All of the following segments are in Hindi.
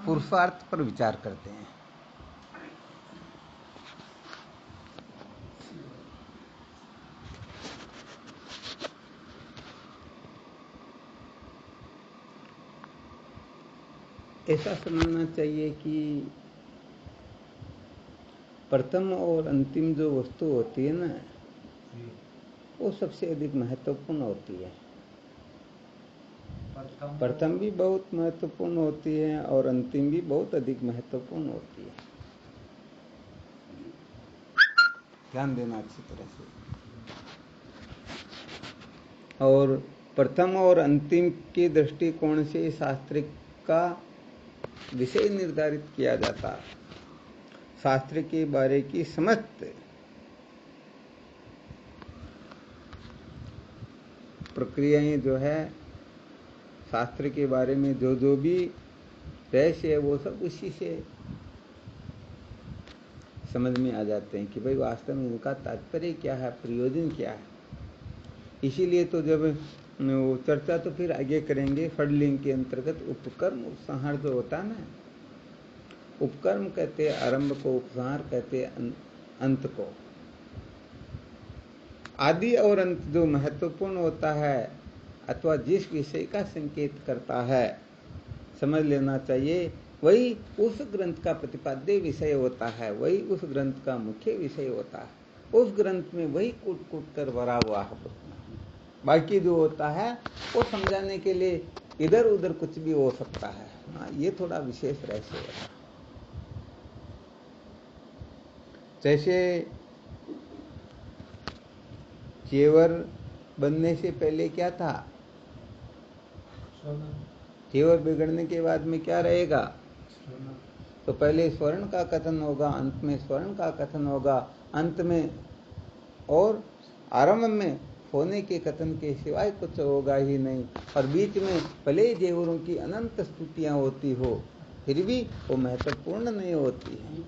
पुरुषार्थ पर विचार करते हैं। ऐसा समझना चाहिए कि प्रथम और अंतिम जो वस्तु होती है ना, वो सबसे अधिक महत्वपूर्ण होती है। प्रथम भी बहुत महत्वपूर्ण होती है और अंतिम भी बहुत अधिक महत्वपूर्ण होती है। ध्यान देना अच्छी तरह से। और प्रथम और अंतिम के दृष्टिकोण से शास्त्र का विषय निर्धारित किया जाता। शास्त्र के बारे की समस्त प्रक्रियाएं जो है, शास्त्र के बारे में जो जो भी रहस्य है, वो सब उसी से समझ में आ जाते हैं कि भाई वास्तव में इनका तात्पर्य क्या है, प्रयोजन क्या है। इसीलिए तो जब वो चर्चा तो फिर आगे करेंगे फडलिंग के अंतर्गत उपकर्म उपसंहार जो होता है ना, उपकर्म कहते हैं आरंभ को, उपसंहार कहते हैं अंत को। आदि और अंत जो महत्वपूर्ण होता है अथवा जिस विषय का संकेत करता है, समझ लेना चाहिए वही उस ग्रंथ का प्रतिपाद्य विषय होता है, वही उस ग्रंथ का मुख्य विषय होता है। उस ग्रंथ में वही कूट कूट कर भरा हुआ है। बाकी जो होता है वो समझाने के लिए इधर उधर कुछ भी हो सकता है। हाँ, ये थोड़ा विशेष रहस्य है। जैसे जेवर बनने से पहले क्या था? जेवर बिगड़ने के बाद में क्या रहेगा? तो पहले स्वर्ण का कथन होगा, अंत में स्वर्ण का कथन होगा, अंत में और आरंभ में होने के कथन के सिवाय कुछ होगा ही नहीं। और बीच में भले जेवरों की अनंत स्तुतियां होती हो, फिर भी वो महत्वपूर्ण नहीं होती है।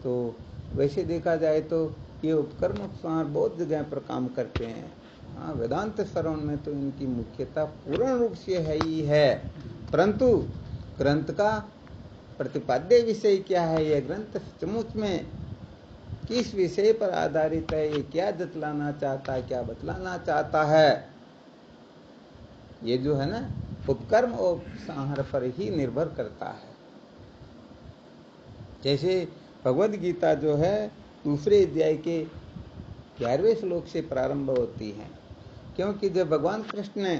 तो वैसे देखा जाए तो ये उपकर्म उपसंहार बहुत जगह पर काम करते हैं। हाँ, वेदांत श्रवण में तो इनकी मुख्यता पूर्ण रूप से है ही है, परंतु ग्रंथ का प्रतिपाद्य विषय क्या है, यह ग्रंथ सचमुच में किस विषय पर आधारित है, ये क्या जतलाना चाहता है, क्या बतलाना चाहता है, ये जो है ना उपकर्म और उपसंहार पर ही निर्भर करता है। जैसे भगवद गीता जो है दूसरे अध्याय के 11वें श्लोक से प्रारंभ होती है, क्योंकि जब भगवान कृष्ण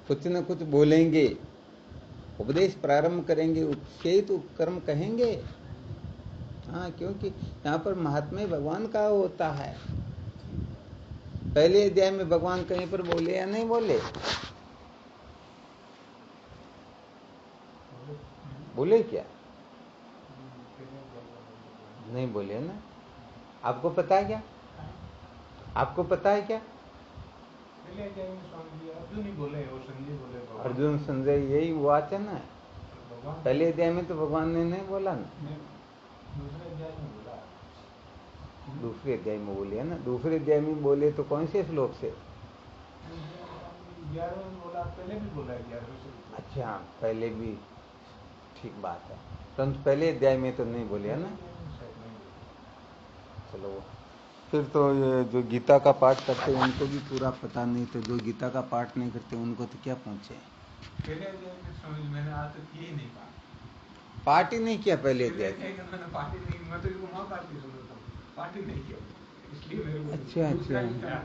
कुछ न कुछ बोलेंगे, उपदेश प्रारंभ करेंगे, उससे तो उपकर्म कहेंगे। हाँ, क्योंकि यहाँ पर महात्म्य भगवान का होता है। पहले अध्याय में भगवान कहीं पर बोले या नहीं बोले? बोले क्या? नहीं बोले ना। आपको पता है क्या? आपको पता है क्या? अर्जुन संजय यही हुआ था ना। पहले अध्याय में तो भगवान ने नहीं बोला ना, दूसरे अध्याय में बोले ना। दूसरे अध्याय में बोले तो कौन से श्लोक से? 11 में बोला, पहले भी बोला 11 से। अच्छा, पहले भी, ठीक बात है, परंतु पहले अध्याय में तो नहीं बोले है ना। चलो, फिर तो ये जो गीता का पाठ करते हैं उनको भी पूरा पता नहीं, तो जो गीता का पाठ नहीं करते उनको तो क्या पूछे। पहले अध्याय में समझ मैंने आज तक ये नहीं कहा, पाठ ही नहीं किया पहले अध्याय। मैंने पाठ ही नहीं, मैं तो इसको महाभारत ही समझता हूँ, पाठ ही नहीं किया, इसलिए मेरे को अच्छा दूसरा अच्छा, क्या है?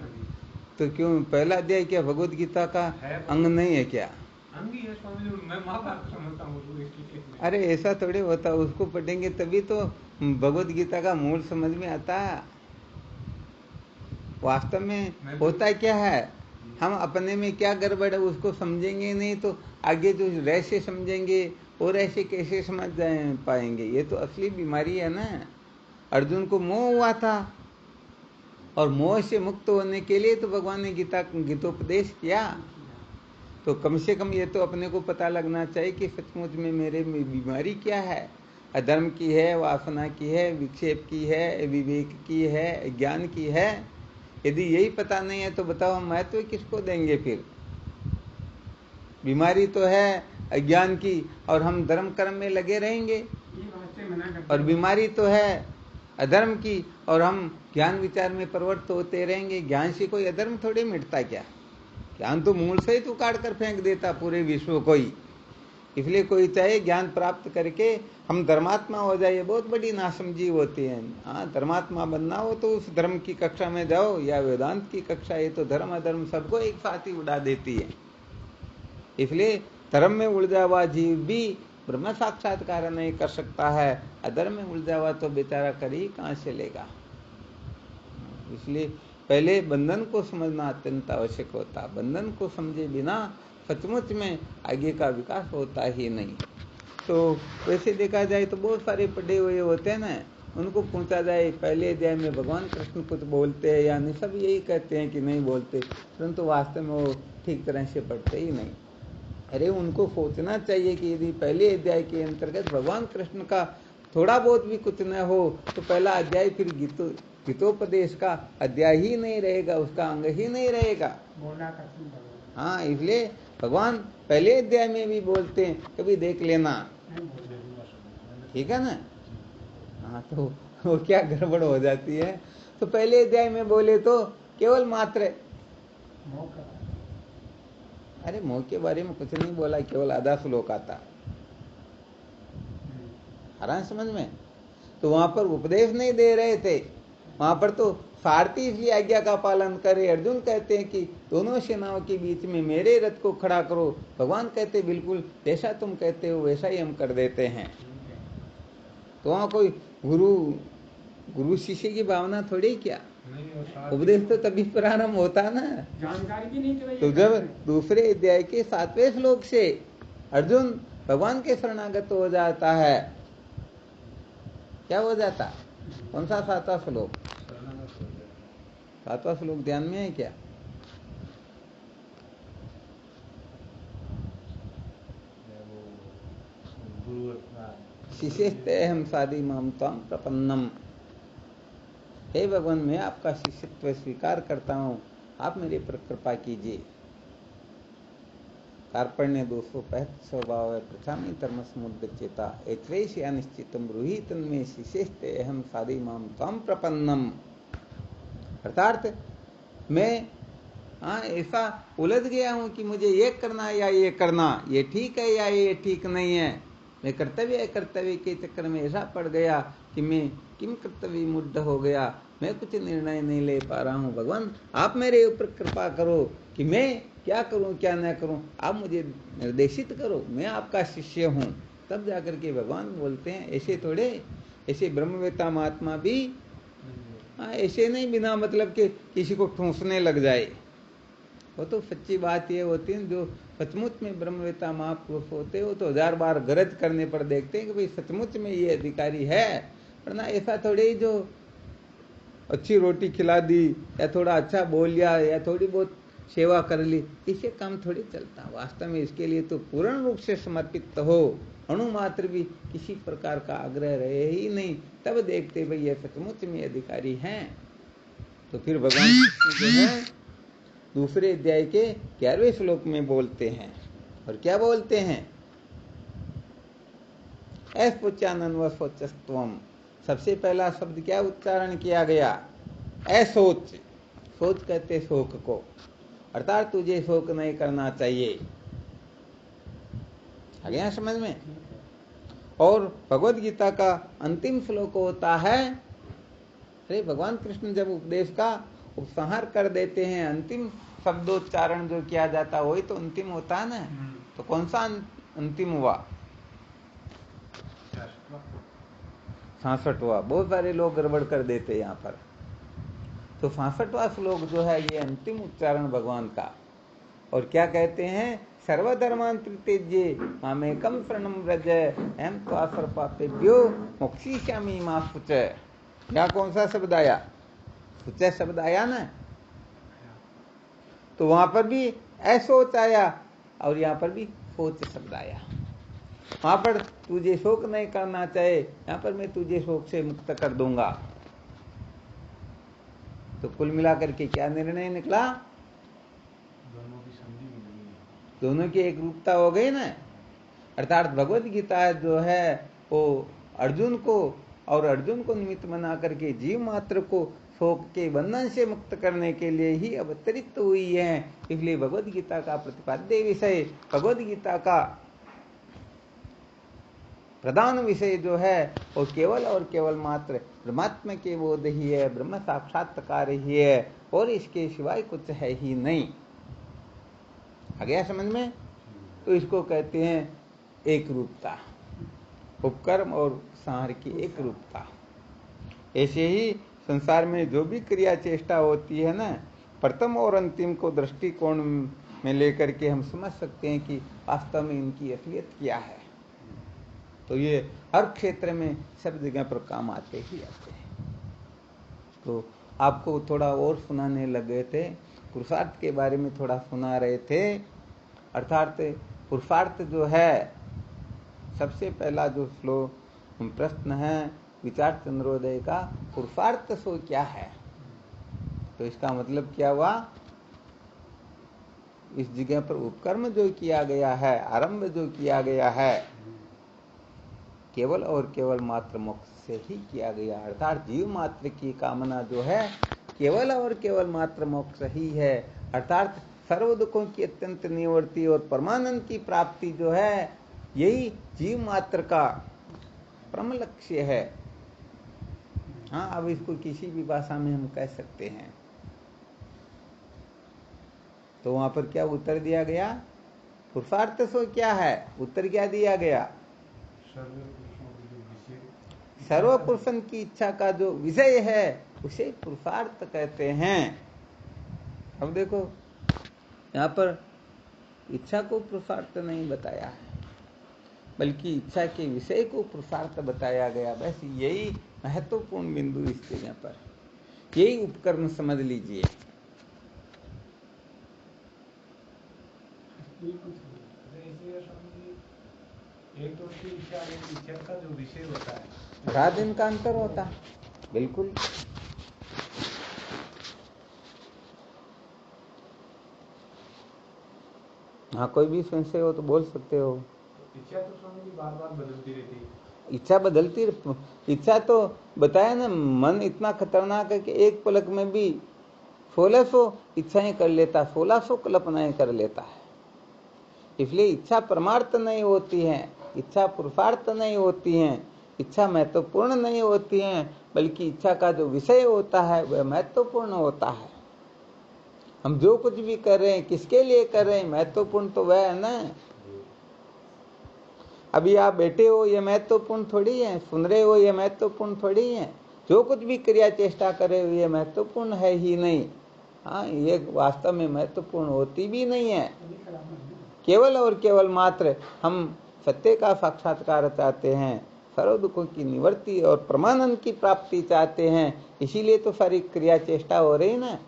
तो क्यों पहला अध्याय क्या भगवत गीता का अंग नहीं है क्या? अंग ही है स्वामी जी, मैं महाभारत समझता हूँ इसलिए। अरे ऐसा थोड़े होता, उसको पढ़ेंगे तभी तो भगवत गीता का मूल समझ में आता है। वास्तव में होता क्या है, हम अपने में क्या गड़बड़ है उसको समझेंगे नहीं तो आगे जो रहस्य समझेंगे वो रहस्य कैसे समझ पाएंगे। ये तो असली बीमारी है ना। अर्जुन को मोह हुआ था और मोह से मुक्त होने के लिए तो भगवान ने गीतोपदेश किया। तो कम से कम ये तो अपने को पता लगना चाहिए कि सचमुच में मेरे में बीमारी क्या है। अधर्म की है, वासना की है, विक्षेप की है, विवेक की है, ज्ञान की है। यदि यही पता नहीं है तो बताओ हम महत्व किसको देंगे फिर? बीमारी तो है अज्ञान की, और हम धर्म कर्म में लगे रहेंगे। ये बात से मना करते और बीमारी तो है अधर्म की, और हम ज्ञान विचार में प्रवृत्त होते रहेंगे। ज्ञान से कोई अधर्म थोड़ी मिटता क्या? ज्ञान तो मूल से ही तो काट कर फेंक देता पूरे विश्व को ही। इसलिए कोई चाहे ज्ञान प्राप्त करके हम धर्मात्मा हो जाए, बहुत बड़ी नासमझी होती है। हाँ, धर्मात्मा बनना हो तो उस धर्म की कक्षा में जाओ या वेदांत की कक्षा, ये तो धर्म अधर्म सबको एक साथ ही उड़ा देती है। इसलिए धर्म में उलझा हुआ जीव भी ब्रह्म साक्षात्कार नहीं कर सकता है, अधर्म में उलझा हुआ तो बेचारा कर ही कहाँ से लेगा। इसलिए पहले बंधन को समझना अत्यंत आवश्यक होता। बंधन को समझे बिना सचमुच में आगे का विकास होता ही नहीं। तो वैसे देखा जाए तो बहुत सारे पढ़े हुए होते हैं ना, उनको पूछा जाए पहले अध्याय में भगवान कृष्ण कुछ बोलते हैं या नहीं, सब यही कहते हैं कि नहीं बोलते, परंतु वास्तव में वो ठीक तरह से पढ़ते ही नहीं। अरे उनको सोचना चाहिए कि यदि पहले अध्याय के अंतर्गत भगवान कृष्ण का थोड़ा बहुत भी कुछ न हो तो पहला अध्याय फिर गीतोपदेश का अध्याय ही नहीं रहेगा, उसका अंग ही नहीं रहेगा। हाँ, इसलिए भगवान पहले अध्याय में भी बोलते हैं, कभी देख लेना, ठीक है ना। हाँ, तो वो क्या गड़बड़ हो जाती है। तो पहले अध्याय में बोले तो केवल मात्र, अरे मोह के बारे में कुछ नहीं बोला, केवल आधा श्लोक आता, आ रहा है समझ में। तो वहां पर उपदेश नहीं दे रहे थे, वहां पर तो सारथी इसलिए आज्ञा का पालन करे। अर्जुन कहते हैं कि दोनों सेनाओं के बीच में मेरे रथ को खड़ा करो। भगवान कहते बिल्कुल जैसा तुम कहते हो वैसा ही हम कर देते हैं। तो वहां कोई गुरु शिष्य की भावना थोड़ी क्या, उपदेश तो तभी प्रारंभ होता ना, जानकारी भी नहीं। तो जब दूसरे अध्याय के 7वें श्लोक से अर्जुन भगवान के शरणागत हो जाता है, क्या हो जाता, कौन सा 7वां श्लोक, 7वां श्लोक ध्यान में है क्या? शिष्यस्तेहं साधि माम त्वां प्रपन्नम। हे भगवान, मैं आपका शिष्यत्व स्वीकार करता हूँ, आप मेरे पर कृपा कीजिए। कार्पण्य 265 स्वभाव है प्रथामी धर्म समुद्र चेता एत्रैष अनिश्चितम ब्रूहि तन्मे शिष्यस्तेहं साधि माम त्वां प्रपन्नम। अर्थात मैं ऐसा उलझ गया हूं कि मुझे ये करना या ये करना, ये ठीक है या ये ठीक नहीं है। मैं कर्तव्य के चक्कर में ऐसा पड़ गया कि मैं किम कर्तव्य मुद्ध हो गया, मैं कुछ निर्णय नहीं ले पा रहा हूँ। भगवान आप मेरे ऊपर कृपा करो कि मैं क्या करूं क्या न करूं, आप मुझे निर्देशित करो, मैं आपका शिष्य हूँ। तब जाकर के भगवान बोलते हैं। ऐसे थोड़े, ऐसे ब्रह्मवेत्ता महात्मा भी ऐसे नहीं बिना मतलब के किसी को ठूंसने लग जाए। वो तो सच्ची बात ये होती है, जो सचमुच में ब्रह्मवेत्ता महापुरुष होते हो तो 1000 बार गरज करने पर देखते हैं कि भाई सचमुच में ये अधिकारी है। वरना ऐसा थोड़े ही जो अच्छी रोटी खिला दी या थोड़ा अच्छा बोल लिया या थोड़ी बहुत सेवा कर ली, इससे काम थोड़ी चलता। वास्तव में इसके लिए तो पूर्ण रूप से समर्पित हो, अणुमात्र भी किसी प्रकार का आग्रह रहे ही नहीं, तब देखते भाई ये सचमुच में अधिकारी हैं। तो फिर भगवान कृष्ण जो है दूसरे अध्याय के 11वें श्लोक में बोलते हैं, और क्या बोलते हैं, अस्पुच्यानन व सोचस्त्वम। सबसे पहला शब्द क्या उच्चारण किया गया, असोच। सोच कहते शोक को, अर्थात तुझे शोक नहीं करना चाहिए। आ गया समझ में। और भगवद गीता का अंतिम श्लोक होता है, अरे भगवान कृष्ण जब उपदेश का उपसंहार कर देते हैं, अंतिम शब्दोच्चारण जो किया जाता है वही तो अंतिम होता है ना। तो कौन सा अंतिम हुआ, 66वां। बहुत सारे लोग गड़बड़ कर देते हैं यहाँ पर। तो 66वां श्लोक जो है ये अंतिम उच्चारण भगवान का। और क्या कहते हैं, सर्वधर्मान परित्यज्य मामेकं शरणं व्रज अहं त्वा सर्वपापेभ्यो मोक्षयिष्यामि मा शुचः। यहाँ कौन सा शब्द आया, शुचः शब्द आया ना। तो वहां पर भी असोच आया और यहाँ पर भी सोच शब्द आया। वहां पर तुझे शोक नहीं करना चाहिए, यहाँ पर मैं तुझे शोक से मुक्त कर दूंगा। तो कुल मिलाकर के क्या निर्णय निकला, दोनों की एक रूपता हो गई ना। अर्थात भगवत गीता जो है वो अर्जुन को और अर्जुन को निमित्त बना करके जीव मात्र को शोक के बंधन से मुक्त करने के लिए ही अवतरित हुई है। इसलिए भगवत गीता का प्रतिपाद्य विषय, भगवत गीता का प्रधान विषय जो है वो केवल और केवल मात्र परमात्मा के बोध ही है, ब्रह्म साक्षात्कार ही है, और इसके सिवाय कुछ है ही नहीं। आ गया समझ में? तो इसको कहते हैं एक रूपता, उपकर्म और संहार की एक रूपता। ऐसे ही संसार में जो भी क्रिया चेष्टा होती है ना, प्रथम और अंतिम को दृष्टिकोण में लेकर के हम समझ सकते हैं कि वास्तव में इनकी असलियत क्या है। तो ये हर क्षेत्र में सब जगह पर काम आते ही आते हैं। तो आपको थोड़ा और सुनाने लगे थे, पुरुषार्थ के बारे में थोड़ा सुना रहे थे। अर्थात पुरुषार्थ जो है, सबसे पहला जो श्लोक प्रश्न है विचार चंद्रोदय का, पुरुषार्थ सो क्या है? तो इसका मतलब क्या हुआ? इस जगह पर उपकर्म जो किया गया है, आरंभ जो किया गया है, केवल और केवल मात्र मोक्ष से ही किया गया। अर्थात जीव मात्र की कामना जो है केवल और केवल मात्र मोक्ष ही है। अर्थात सर्व दुखों की अत्यंत निवृत्ति और परमानंद की प्राप्ति जो है, यही जीव मात्र का परम लक्ष्य है। हाँ, अब इसको किसी भी भाषा में हम कह सकते हैं। तो वहां पर क्या उत्तर दिया गया? पुरुषार्थ सो क्या है? उत्तर क्या दिया गया? सर्व पुरुषन की इच्छा का जो विषय है उसे पुरुषार्थ कहते हैं। अब देखो, यहाँ पर इच्छा को पुरुषार्थ नहीं बताया है, बल्कि इच्छा के विषय को पुरुषार्थ बताया गया। बस यही महत्वपूर्ण बिंदु इस जगह पर, यही उपकर्म समझ लीजिए। एक तो उसकी इच्छा, एक इच्छा का जो विषय होता है, रात दिन का अंतर होता है, बिल्कुल। हाँ, कोई भी संशय हो तो बोल सकते हो। इच्छा तो स्वामी जी बार बार बदलती रहती है। इच्छा बदलती, इच्छा तो बताया ना, मन इतना खतरनाक है कि एक पलक में भी 1600 इच्छाएं कर लेता, 1600 कल्पनाएं कर लेता है। इसलिए इच्छा परमार्थ नहीं होती है, इच्छा पुरुषार्थ नहीं होती है, इच्छा महत्वपूर्ण नहीं होती है, बल्कि इच्छा का जो विषय होता है वह महत्वपूर्ण होता है। हम जो कुछ भी कर रहे हैं किसके लिए कर रहे हैं, महत्वपूर्ण तो वह है ना। अभी आप बैठे हो ये महत्वपूर्ण थोड़ी है, सुन रहे हो ये महत्वपूर्ण थोड़ी है, जो कुछ भी क्रिया चेष्टा कर रहे हो ये महत्वपूर्ण है ही नहीं। हाँ, ये वास्तव में महत्वपूर्ण होती भी नहीं है। केवल और केवल मात्र हम सत्य का साक्षात्कार चाहते हैं, सर्व दुखों की निवृत्ति और परमानंद की प्राप्ति चाहते हैं, इसीलिए तो सारी क्रिया चेष्टा हो रही ना।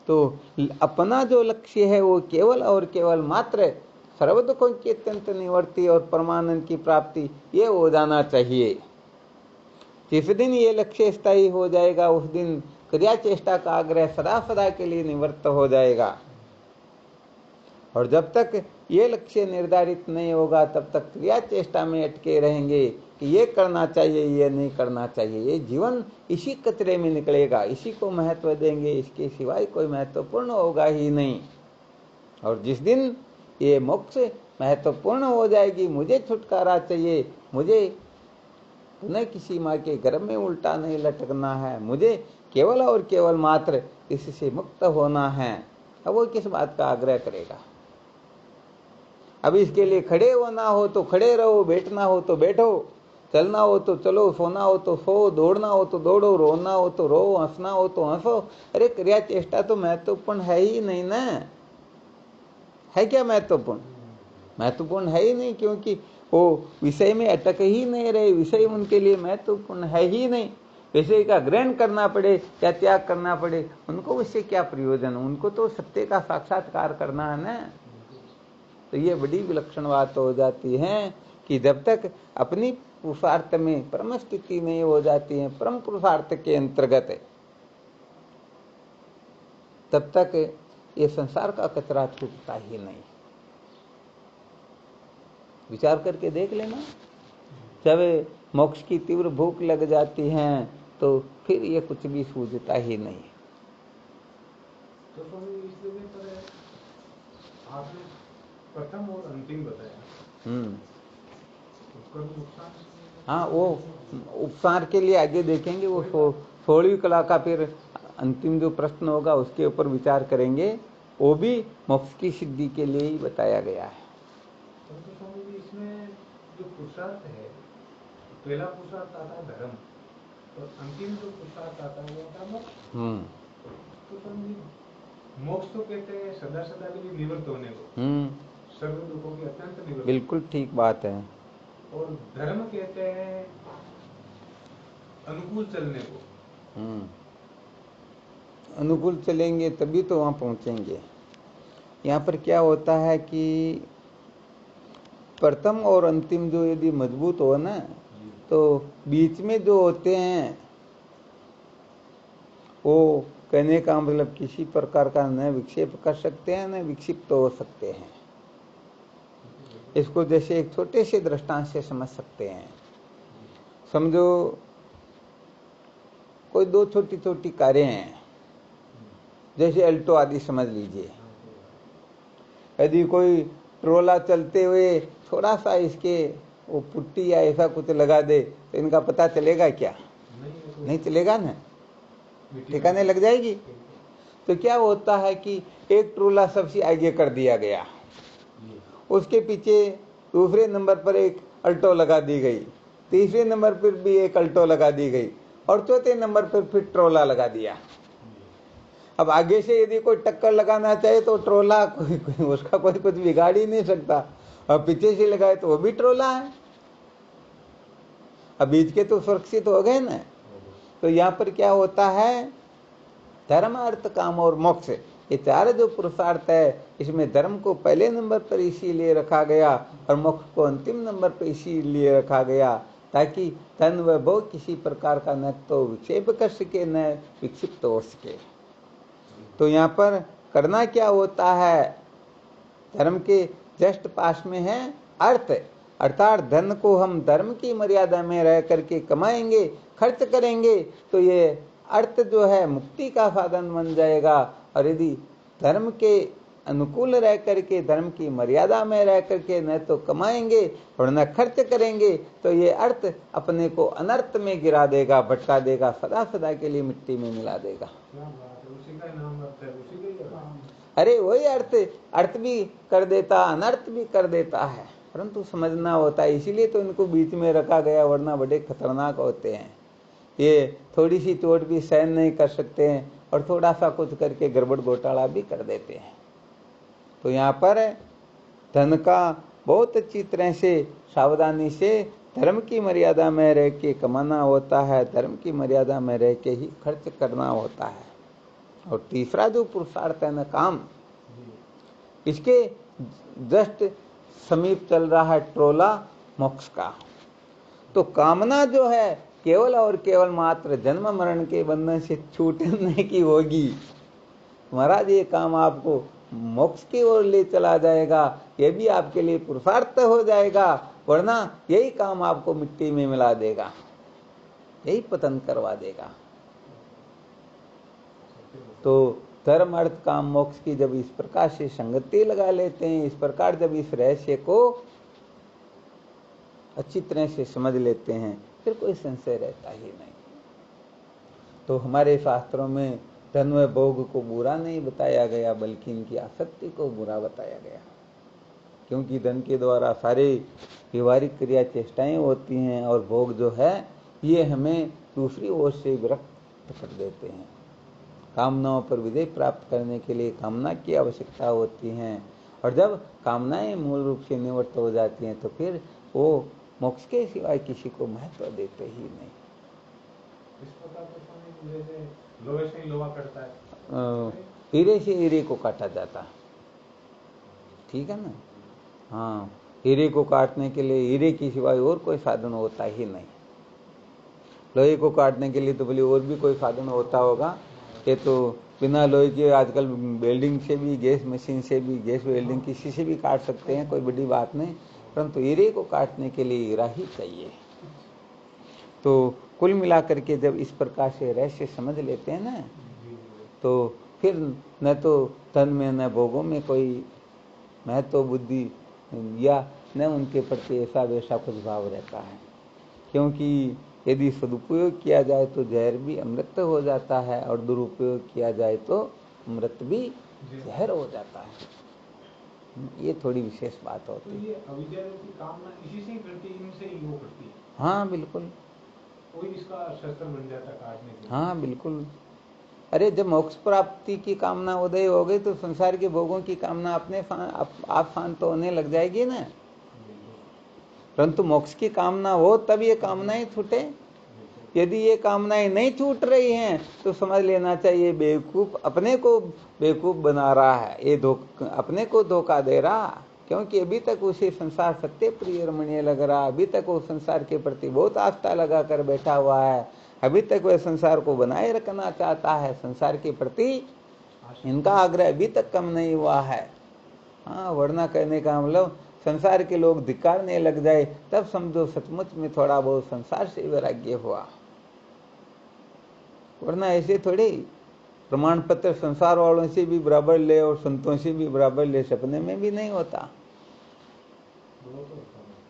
तो अपना जो लक्ष्य है वो केवल और केवल मात्र सर्व दुखों की अत्यंत निवृत्ति और परमानंद की प्राप्ति, ये हो जाना चाहिए। जिस दिन ये लक्ष्य स्थायी हो जाएगा उस दिन क्रिया चेष्टा का आग्रह सदा सदा के लिए निवृत्त हो जाएगा। और जब तक ये लक्ष्य निर्धारित नहीं होगा तब तक क्रिया चेष्टा में अटके रहेंगे कि ये करना चाहिए, ये नहीं करना चाहिए। ये जीवन इसी कचरे में निकलेगा, इसी को महत्व देंगे, इसके सिवाय कोई महत्वपूर्ण होगा ही नहीं। और जिस दिन ये मोक्ष महत्वपूर्ण हो जाएगी, मुझे छुटकारा चाहिए, मुझे पुनः किसी माँ के गर्भ में उल्टा नहीं लटकना है, मुझे केवल और केवल मात्र इससे मुक्त होना है, अब वो किस बात का आग्रह करेगा। अब इसके लिए खड़े होना हो तो खड़े रहो, बैठना हो तो बैठो, चलना हो तो चलो, सोना हो तो सो, दौड़ना हो तो दौड़ो, रोना हो तो रो, हंसना हो तो हंसो। अरे क्रिया चेष्टा तो महत्वपूर्ण है ही नहीं ना। है क्या महत्वपूर्ण? महत्वपूर्ण है ही नहीं, क्योंकि वो विषय में अटक ही नहीं रहे, विषय उनके लिए महत्वपूर्ण है ही नहीं। विषय का ग्रहण करना पड़े या त्याग करना पड़े, उनको उससे क्या प्रयोजन? उनको तो सत्य का साक्षात्कार करना है ना। तो ये बड़ी विलक्षण बात हो जाती है कि जब तक अपनी पुरुषार्थ में परम स्थिति नहीं हो जाती है, परम पुरुषार्थ के अंतर्गत, तब तक ये संसार का कचरा छूटता ही नहीं। विचार करके देख लेना, जब मोक्ष की तीव्र भूख लग जाती है तो फिर ये कुछ भी सूझता ही नहीं। तो स्वामी इसलिए पर आपने प्रथम और अंतिम बताया, उसका भी नुकसान। हाँ, वो उपसार के लिए आगे देखेंगे, वो 16वीं कला का फिर अंतिम जो प्रश्न होगा उसके ऊपर विचार करेंगे। वो भी मोक्ष की सिद्धि के लिए ही बताया गया है। तो स्वामी जी इसमें जो पुरुषार्थ है, पहला पुरुषार्थ आता है धर्म, और अंतिम जो पुरुषार्थ आता है वो आता है मोक्ष। तो स्वामी जी मोक्ष तो कहते हैं सदा सदा के लिए निवृत्त होने को, सर्व दुखों की अत्यंत निवृत्त। बिल्कुल ठीक बात है। और धर्म कहते हैं अनुकूल चलने को। अनुकूल चलेंगे तभी तो वहां पहुंचेंगे। यहाँ पर क्या होता है कि प्रथम और अंतिम जो यदि मजबूत हो ना, तो बीच में जो होते हैं वो कहने का मतलब किसी प्रकार का न विक्षेप कर सकते हैं न विक्षिप्त हो सकते हैं। इसको जैसे एक छोटे से दृष्टांत से समझ सकते हैं। समझो कोई दो छोटी छोटी कारें हैं, जैसे अल्टो आदि समझ लीजिए। यदि कोई ट्रोला चलते हुए थोड़ा सा इसके वो पुट्टी या ऐसा कुछ लगा दे तो इनका पता चलेगा क्या? नहीं चलेगा ना, ठिकाने लग जाएगी। तो क्या होता है कि एक ट्रोला सबसे आगे कर दिया गया, उसके पीछे दूसरे नंबर पर एक अल्टो लगा दी गई, तीसरे नंबर पर भी एक अल्टो लगा दी गई, और चौथे नंबर पर फिर ट्रोला लगा दिया। अब आगे से यदि कोई टक्कर लगाना चाहे तो ट्रोला उसका कोई कुछ बिगाड़ ही नहीं सकता, और पीछे से लगाए तो वो भी ट्रोला है। अब बीच के तो सुरक्षित हो गए ना। तो यहाँ पर क्या होता है, धर्म अर्थ काम और मोक्ष, ये चार जो पुरुषार्थ है, इसमें धर्म को पहले नंबर पर इसीलिए रखा गया और मोक्ष को अंतिम नंबर पर इसीलिए रखा गया ताकि धन व भोग किसी प्रकार का न तो विक्षेप कर सके न विक्षिप्त हो सके। तो यहाँ पर करना क्या होता है, धर्म के जस्ट पास में है अर्थ, अर्थात धन को हम धर्म की मर्यादा में रह करके कमाएंगे, खर्च करेंगे तो ये अर्थ जो है मुक्ति का साधन बन जाएगा। और यदि धर्म के अनुकूल रह करके, धर्म की मर्यादा में रह करके न तो कमाएंगे और न खर्च करेंगे तो ये अर्थ अपने को अनर्थ में गिरा देगा, भटका देगा, सदा सदा के लिए मिट्टी में मिला देगा। अरे वही अर्थ भी कर देता, अनर्थ भी कर देता है, परंतु समझना होता है, इसीलिए तो इनको बीच में रखा गया, वरना बड़े खतरनाक होते हैं। ये थोड़ी सी चोट भी सहन नहीं कर सकते हैं और थोड़ा सा कुछ करके गड़बड़ घोटाला भी कर देते हैं। तो यहाँ पर धन का बहुत अच्छी तरह से सावधानी से धर्म की मर्यादा में रह के कमाना होता है, धर्म की मर्यादा में रह के ही खर्च करना होता है। और तीसरा जो पुरुषार्थ है ना काम, इसके जस्ट समीप चल रहा है ट्रोला मोक्ष का। तो कामना जो है केवल और केवल मात्र जन्म मरण के बंधन से छूटने की होगी। महाराज ये काम आपको मोक्ष की ओर ले चला जाएगा, ये भी आपके लिए पुरुषार्थ हो जाएगा, वरना यही काम आपको मिट्टी में मिला देगा, यही पतन करवा देगा। तो धर्म अर्थ काम मोक्ष की जब इस प्रकार से संगति लगा लेते हैं, इस प्रकार जब इस रहस्य को अच्छी तरह से समझ लेते हैं, फिर कोई संशय रहता ही नहीं। तो हमारे शास्त्रों में धन व भोग को बुरा नहीं बताया गया, बल्कि इनकी आसक्ति को बुरा बताया गया, क्योंकि धन के द्वारा सारे व्यवहारिक क्रिया चेष्टाएं होती हैं और भोग जो है ये हमें दूसरी ओर से विरक्त कर देते हैं। कामनाओं पर विजय प्राप्त करने के लिए कामना की आवश्यकता होती है, और जब कामनाएं मूल रूप से निवृत्त हो जाती हैं तो फिर वो मोक्ष के सिवाय किसी को महत्व देते ही नहीं। इस प्रकार तो जैसे लोहे से लोहा कटता है, हीरे से हीरे को काटा जाता, ठीक है ना। हाँ, हीरे को काटने के लिए हीरे की सिवाय और कोई साधन होता ही नहीं। लोहे को काटने के लिए तो बोले और भी कोई साधन होता होगा, ये तो बिना लोहे के आजकल वेल्डिंग से भी, गैस मशीन से भी, गैस वेल्डिंग किसी से भी काट सकते हैं, कोई बड़ी बात नहीं, परंतु हीरे को काटने के लिए हीरा ही चाहिए। तो कुल मिलाकर के जब इस प्रकार से रहस्य समझ लेते हैं ना, तो फिर न तो तन में न भोगों में कोई महत्व बुद्धि या न उनके प्रति ऐसा वैसा कुछ भाव रहता है। क्योंकि यदि सदुपयोग किया जाए तो जहर भी अमृत हो जाता है, और दुरुपयोग किया जाए तो अमृत भी जहर हो जाता है। ये थोड़ी विशेष बात होती है। तो ये अविद्या की कामना इसी से करती है, इनसे ही वो करती है। हाँ बिल्कुल, कोई इसका शस्त्र बन जाता काटने के लिए। हाँ बिल्कुल। अरे जब मोक्ष प्राप्ति की कामना उदय हो गई तो संसार के भोगों की कामना अपने आप शांत होने लग जाएगी ना। परंतु मोक्ष की कामना हो तब ये कामनाएं छूटे। यदि ये कामनाएं नहीं छूट रही हैं तो समझ लेना चाहिए बेवकूफ अपने को बेवकूफ बना रहा है, ये अपने को धोखा दे रहा, क्योंकि अभी तक उसे संसार सत्य प्रिय रमणीय लग रहा, अभी तक वो संसार के प्रति बहुत आस्था लगा कर बैठा हुआ है, अभी तक वह संसार को बनाए रखना चाहता है, संसार के प्रति इनका आग्रह अभी तक कम नहीं हुआ है। हाँ, वरना कहने का मतलब संसार के लोग धिक्कारने लग जाए तब समझो सचमुच में थोड़ा बहुत संसार से वैराग्य हुआ, वरना ऐसे थोड़ी प्रमाण पत्र संसार वालों से भी बराबर ले और संतों से भी बराबर ले, सपने में भी नहीं होता।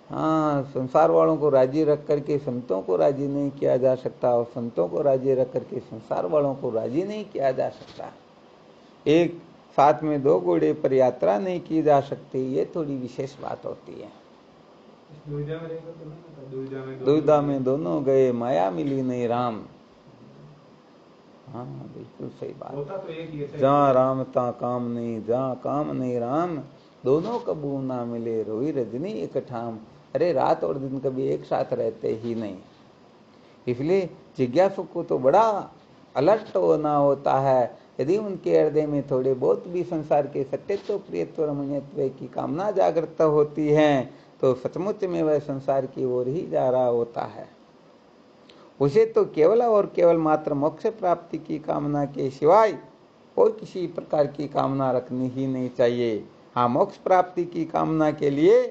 हाँ, संसार वालों को राजी रख करके संतों को राजी नहीं किया जा सकता, और संतों को राजी रख करके संसार वालों को राजी नहीं किया जा सकता। एक साथ में दो घोड़े पर यात्रा नहीं की जा सकती, ये थोड़ी विशेष बात होती है। दुविधा में दोनों गए, माया मिली नहीं राम। हाँ बिल्कुल सही बात। जहाँ राम ता काम नहीं, जहाँ काम नहीं राम, दोनों कबू ना मिले, रोई रजनी एक ठाम। अरे रात और दिन कभी एक साथ रहते ही नहीं, इसलिए जिज्ञासु को तो बड़ा अलर्ट होना होता है। यदि उनके हृदय में थोड़े बहुत भी संसार के सत्यत्व प्रियत्व रमणीयत्व की कामना जागृत होती है तो सचमुच में वह संसार की ओर ही जा रहा होता है। उसे तो केवल और केवल मात्र मोक्ष प्राप्ति की कामना के सिवाय कोई किसी प्रकार की कामना रखनी ही नहीं चाहिए। हाँ, मोक्ष प्राप्ति की कामना के लिए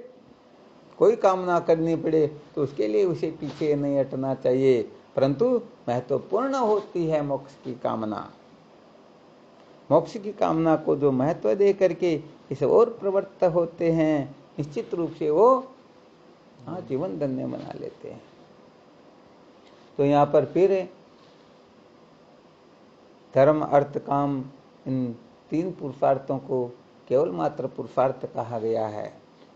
कोई कामना करनी पड़े तो उसके लिए उसे पीछे नहीं हटना चाहिए, परंतु महत्वपूर्ण होती है मोक्ष की कामना। मोक्ष की कामना को जो महत्व दे करके इसे और प्रवृत्त होते हैं, निश्चित रूप से वो जीवन धन्य बना लेते हैं। तो यहाँ पर फिर धर्म अर्थ काम इन तीन पुरुषार्थों को केवल मात्र पुरुषार्थ कहा गया है,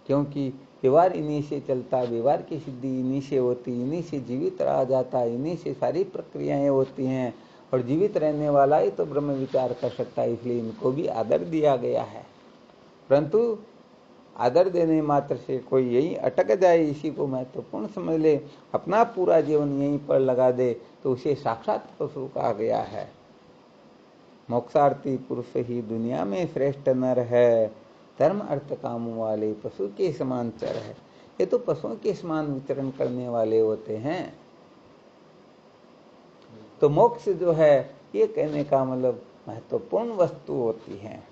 क्योंकि व्यवहार इन्हीं से चलता, व्यवहार की सिद्धि इन्हीं से होती, इन्हीं से जीवित रहा जाता, इन्हीं से सारी प्रक्रियाएं होती हैं, और जीवित रहने वाला ही तो ब्रह्म विचार कर सकता है, इसलिए इनको भी आदर दिया गया है। परंतु आदर देने मात्र से कोई यही अटक जाए, इसी को महत्वपूर्ण समझ ले, अपना पूरा जीवन यहीं पर लगा दे, तो उसे साक्षात पशु कहा गया है। मोक्षार्थी पुरुष ही दुनिया में श्रेष्ठ नर है, धर्म अर्थ काम वाले पशु के समान चर है। ये तो पशुओं के समान विचरण करने वाले होते हैं। तो मोक्ष जो है ये कहने का मतलब महत्वपूर्ण वस्तु होती है,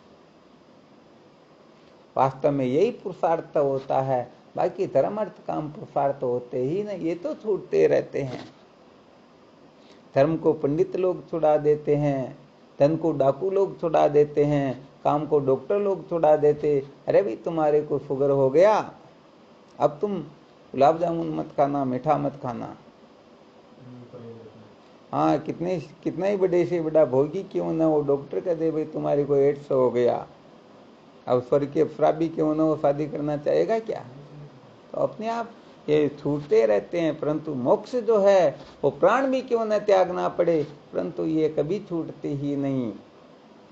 वास्तव में यही पुरुषार्थ होता है। बाकी धर्म अर्थ काम पुरुषार्थ होते ही नहीं, ये तो छूटते रहते हैं। धर्म को पंडित लोग छुड़ा देते हैं, धन को डाकू लोग छुड़ा देते हैं, काम को डॉक्टर लोग छुड़ा देते। अरे भाई तुम्हारे को शुगर हो गया, अब तुम गुलाब जामुन मत खाना, मीठा मत खाना। हाँ, कितने ही बड़े से बड़ा भोगी क्यों ना, वो डॉक्टर कह दे भाई तुम्हारे को एड्स हो गया, अब स्वर्ग के शराबी क्यों ना, वो शादी करना चाहेगा क्या? तो अपने आप ये छूटते रहते हैं। परंतु मोक्ष जो है वो प्राण भी क्यों न त्यागना पड़े, परंतु ये कभी छूटती ही नहीं।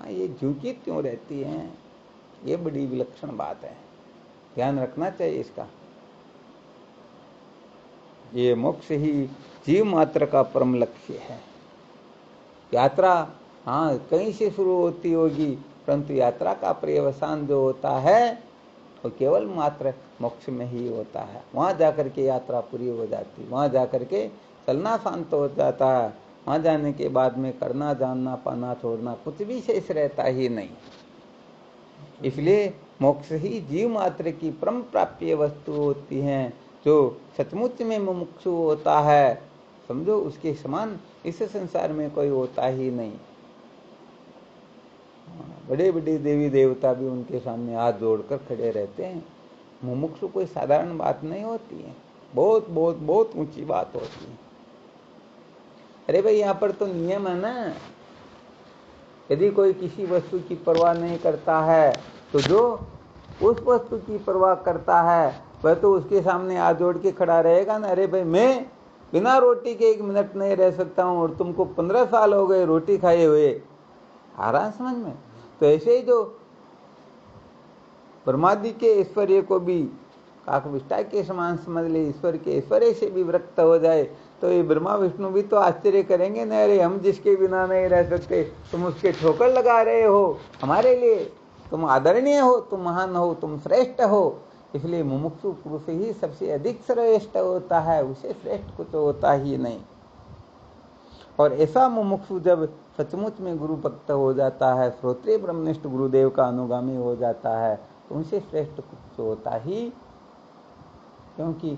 ये झुकी क्यों रहती हैं, ये बड़ी विलक्षण बात है, ध्यान रखना चाहिए इसका। ये मोक्ष ही जीव मात्र का परम लक्ष्य है। यात्रा हाँ कहीं से शुरू होती होगी, परंतु यात्रा का पर्यवसान जो होता है वो केवल मात्र मोक्ष में ही होता है। वहां जाकर के यात्रा पूरी हो जाती, वहां जाकर के चलना शांत हो जाता है। वहां जाने के बाद में करना, जानना, पाना, छोड़ना कुछ भी शेष रहता ही नहीं। इसलिए मोक्ष ही जीव मात्र की परम प्राप्य वस्तु होती है। जो सचमुच में मुमुक्षु होता है, समझो उसके समान इस संसार में कोई होता ही नहीं। बड़े बड़े देवी देवता भी उनके सामने हाथ जोड़कर खड़े रहते हैं। मुमुक्षु कोई साधारण बात नहीं होती है, बहुत बहुत बहुत ऊंची बात होती है। अरे भाई, यहाँ पर तो नियम है ना, यदि कोई किसी वस्तु की परवाह नहीं करता है तो जो उस वस्तु की परवाह करता है वह तो उसके सामने हाथ जोड़ के खड़ा रहेगा ना। अरे भाई, मैं बिना रोटी के 1 मिनट नहीं रह सकता हूँ और तुमको 15 साल हो गए रोटी खाए हुए। आ रहा है समझ में? तो ऐसे ही जो ब्रह्मादि के ऐश्वर्य को भी काकविष्टा के समान समझ ले, ईश्वर के ऐश्वर्य से भी विरक्त हो जाए, तो ये ब्रह्मा विष्णु भी तो आश्चर्य करेंगे न, अरे हम जिसके बिना नहीं रह सकते, तुम उसके ठोकर लगा रहे हो हमारे लिए, तुम आदरणीय हो, तुम महान हो, तुम श्रेष्ठ हो। इसलिए मुमुक्षु पुरुष ही सबसे अधिक श्रेष्ठ होता है, उसे श्रेष्ठ कुछ होता ही नहीं। और ऐसा मुमुक्षु जब सचमुच में गुरु भक्त हो जाता है, श्रोत्रिय ब्रह्मनिष्ठ गुरुदेव का अनुगामी हो जाता है, तो उनसे श्रेष्ठ कुछ होता ही, क्योंकि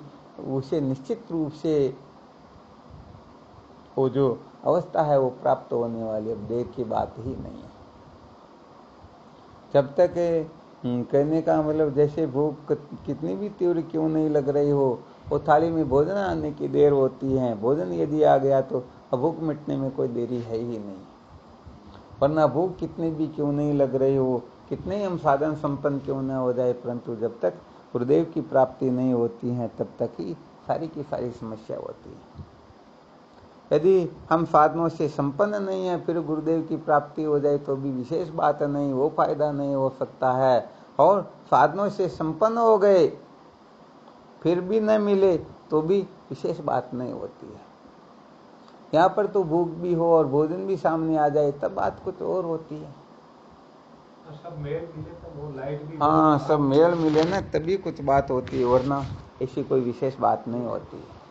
उसे निश्चित रूप से वो जो अवस्था है वो प्राप्त होने वाली अब देर की बात ही नहीं है। जब तक कहने का मतलब जैसे भूख कितनी भी तीव्र क्यों नहीं लग रही हो, वो थाली में भोजन आने की देर होती है। भोजन यदि आ गया तो भूख मिटने में कोई देरी है ही नहीं। वरना भूख कितनी भी क्यों नहीं लग रही हो, कितने ही हम साधन संपन्न क्यों न हो जाए, परंतु जब तक गुरुदेव की प्राप्ति नहीं होती है तब तक ही सारी की सारी समस्या होती है। यदि हम साधनों से संपन्न नहीं है फिर गुरुदेव की प्राप्ति हो जाए तो भी विशेष बात नहीं, वो फायदा नहीं हो सकता है। और साधनों से संपन्न हो गए फिर भी न मिले तो भी विशेष बात नहीं होती है। यहाँ पर तो भूख भी हो और भोजन भी सामने आ जाए तब बात कुछ और होती है। सब मेल मिले तब वो लाइट भी, हाँ, सब मेल मिले ना तभी कुछ बात होती है, वरना ऐसी कोई विशेष बात नहीं होती है।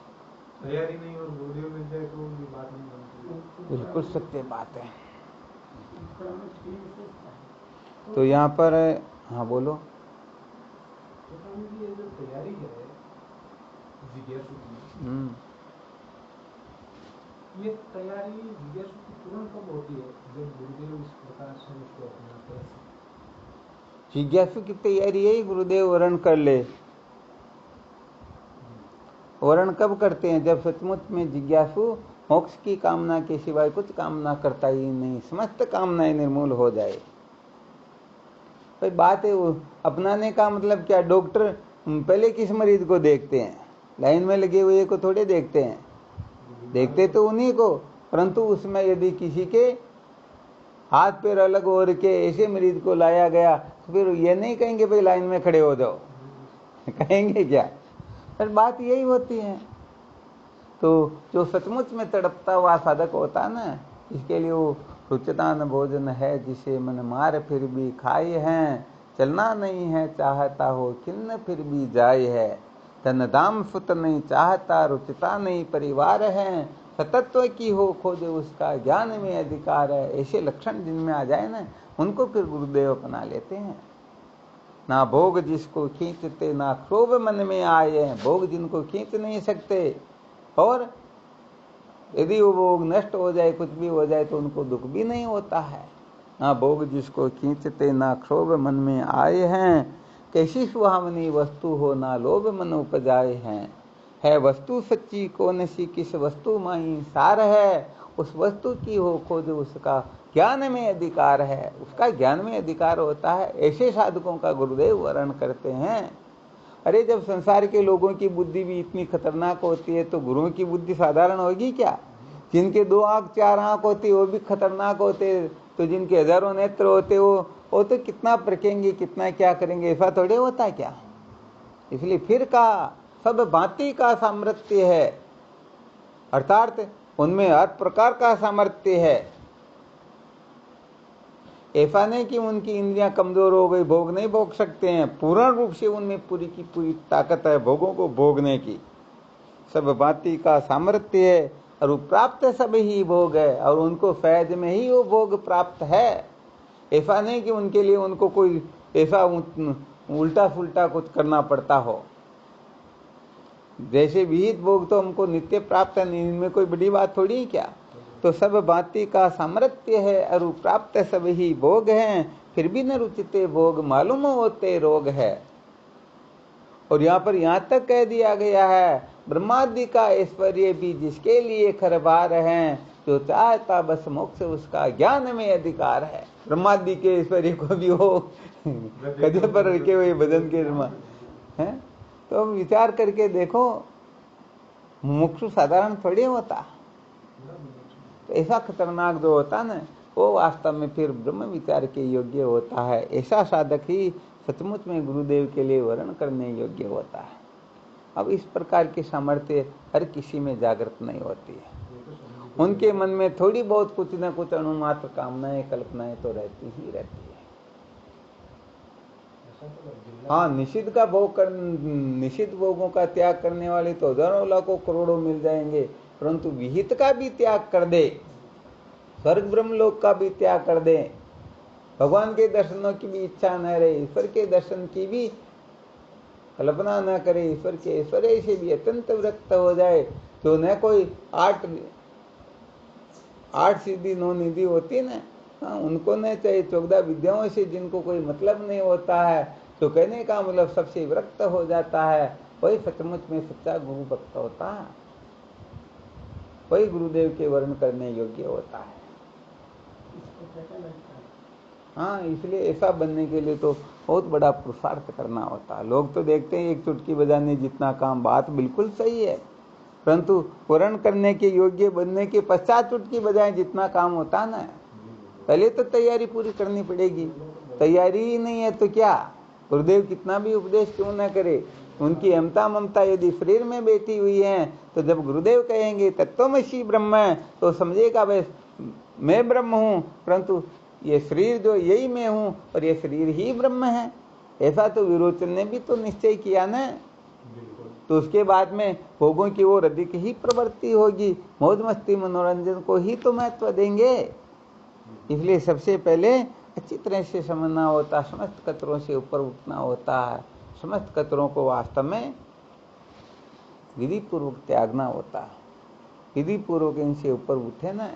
तैयारी नहीं और गुरुदेव मिल जाए तो भी बात नहीं बनती। बिल्कुल सत्य बात है। तो यहाँ पर हाँ बोलो। ये जो तैयारी है जिज्ञासु की, ये तैयारी जिज्ञासु की तुरंत कब होती है? जब गुरुदेव इस प्रकार से उसको अपनाते हैं। जिज्ञासु की तैयारी यही गुरुदेव वर्ण कर ले। वर्ण कब करते हैं? जब सचमुच में जिज्ञासु मोक्ष की कामना के सिवाय कुछ कामना करता ही नहीं, समस्त कामनाएं निर्मूल हो जाए। भाई बात है वो अपनाने का मतलब क्या? डॉक्टर पहले किस मरीज को देखते हैं? लाइन में लगे हुए को थोड़े देखते हैं, देखते तो उन्हीं को, परंतु उसमें यदि किसी के हाथ पैर अलग हो के ऐसे मरीज को लाया गया तो फिर ये नहीं कहेंगे भाई लाइन में खड़े हो जाओ कहेंगे क्या? पर बात यही होती है। तो जो सचमुच में तड़पता हुआ साधक होता है ना, इसके लिए वो रुचतान भोजन है जिसे मन मार फिर भी खाए हैं, चलना नहीं है चाहता हो किन्न फिर भी जाए है, धन दाम सुत नहीं चाहता रुचता नहीं परिवार है, सतत्व की हो खोजे उसका ज्ञान में अधिकार है। ऐसे लक्षण जिनमें आ जाए ना उनको फिर गुरुदेव अपना लेते हैं। ना भोग जिसको खींचते ना क्षोभ मन में आए हैं, भोग जिनको खींच नहीं सकते और यदि वो भोग नष्ट हो जाए कुछ भी हो जाए तो उनको दुख भी नहीं होता है। ना भोग जिसको खींचते ना क्षोभ मन में आए हैं, कैसी सुहावनी वस्तु हो ना लोभ मन उपजाए हैं, है वस्तु सच्ची कौन सी किस वस्तु माई सार है, उस वस्तु की हो खोज उसका ज्ञान में अधिकार है, उसका ज्ञान में अधिकार होता है। ऐसे साधकों का गुरुदेव वर्ण करते हैं। अरे जब संसार के लोगों की बुद्धि भी इतनी खतरनाक होती है तो गुरुओं की बुद्धि साधारण होगी क्या? जिनके 2 आंख 4 आंख होती है वो भी खतरनाक होते, तो जिनके हजारों नेत्र होते वो तो कितना परखेंगे, कितना क्या करेंगे, ऐसा थोड़े होता है क्या? इसलिए फिर का सब भांति का सामर्थ्य है, अर्थात उनमें हर प्रकार का सामर्थ्य है। ऐसा नहीं कि उनकी इंद्रियां कमजोर हो गई, भोग नहीं भोग सकते हैं, पूर्ण रूप से उनमें पूरी की पूरी ताकत है भोगों को भोगने की, सब भांति का सामर्थ्य है। और वो प्राप्त सब ही भोग है, और उनको फैज में ही वो भोग प्राप्त है। ऐसा नहीं कि उनके लिए उनको कोई ऐसा उल्टा फुल्टा कुछ करना पड़ता हो। जैसे विहित भोग तो हमको नित्य प्राप्त है, इनमें कोई बड़ी बात थोड़ी है क्या। तो सब भांति का सामर्थ्य है, और प्राप्त सब ही भोग हैं, फिर भी न रुचते भोग मालूम होते रोग है। और यहाँ पर यहाँ तक कह दिया गया है, ब्रह्मादि का ऐश्वर्य भी जिसके लिए खरबार है, जो चाहता बस मोक्ष उसका ज्ञान में अधिकार है। ब्रह्मादि के ऐश्वर्य को भी हो कदे पर रखे हुए बदन के है। तो विचार करके देखो, मुमुक्षु साधारण थोड़ी होता। तो ऐसा खतरनाक जो होता ना, वो वास्तव में फिर ब्रह्म विचार के योग्य होता है। ऐसा साधक ही सचमुच में गुरुदेव के लिए वर्ण करने योग्य होता है। अब इस प्रकार की सामर्थ्य हर किसी में जागृत नहीं होती है। उनके मन में थोड़ी बहुत कुछ न कुछ अणुमात्र कामनाएं कल्पनाएं तो रहती ही रहती है। हाँ, निषिद्ध का भोग कर, निषिद्ध भोगों का त्याग करने वाले तो हजारों लाखों करोड़ों मिल जाएंगे, परंतु विहित का भी त्याग कर दे, स्वर्ग ब्रह्मलोक का भी त्याग कर दे, भगवान के दर्शनों की भी इच्छा न रहे, ईश्वर के दर्शन की भी कल्पना न करे, ईश्वर के ऐश्वर्य से भी अत्यंत विरक्त हो जाए, तो न कोई आठ सिद्धि 9 निधि होती है ना, हाँ, उनको न चाहिए 14 विद्याओं से जिनको कोई मतलब नहीं होता है, तो कहने का मतलब सबसे विरक्त हो जाता है, वही सचमुच में सच्चा गुरु भक्त होता है, वही गुरुदेव के वर्ण करने योग्य होता है। हाँ, इसलिए ऐसा बनने के लिए तो बहुत बड़ा पुरुषार्थ करना होता है। लोग तो देखते हैं एक चुटकी बजाने जितना काम, बात बिल्कुल सही है, परंतु वर्ण करने के योग्य बनने के पश्चात चुटकी बजाएं जितना काम होता ना, पहले तो तैयारी पूरी करनी पड़ेगी। तैयारी ही नहीं है तो क्या, गुरुदेव कितना भी उपदेश क्यों न करे, उनकी अहमता ममता यदि शरीर में बैठी हुई है, तो जब गुरुदेव कहेंगे तत्वमसि ब्रह्म है, तो समझेगा बस मैं ब्रह्म हूँ, परंतु ये शरीर जो यही मैं हूँ, और ये शरीर ही ब्रह्म है। ऐसा तो विरोचन ने भी तो निश्चय किया ना। तो उसके बाद में भोगों की ओर अधिक ही प्रवृत्ति होगी, मौज मस्ती मनोरंजन को ही तो महत्व देंगे। इसलिए सबसे पहले अच्छी तरह से समझना होता, समस्त कतरों से ऊपर उठना होता है, समस्त कतरों को वास्तव में विधि पूर्वक त्यागना होता है। विधि पूर्वक इनसे ऊपर उठे ना,